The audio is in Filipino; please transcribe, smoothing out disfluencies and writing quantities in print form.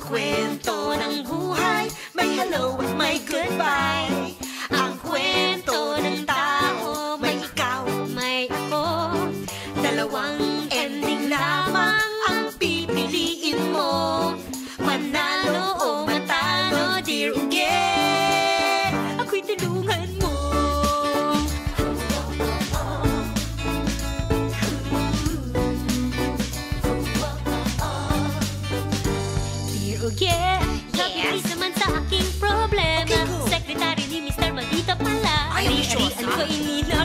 kwento ng buhay, may hello at may goodbye. Ang kwento ng tao, may ikaw at may ako. Dalawang ending lamang ang pipiliin mo. Manalo o matalo, dear Uge, ako'y tulungan mo. Dear Uge, kabilis naman sa aking problema. Sekretary ni Mr. Maldita pala. Ari-arian ko inila.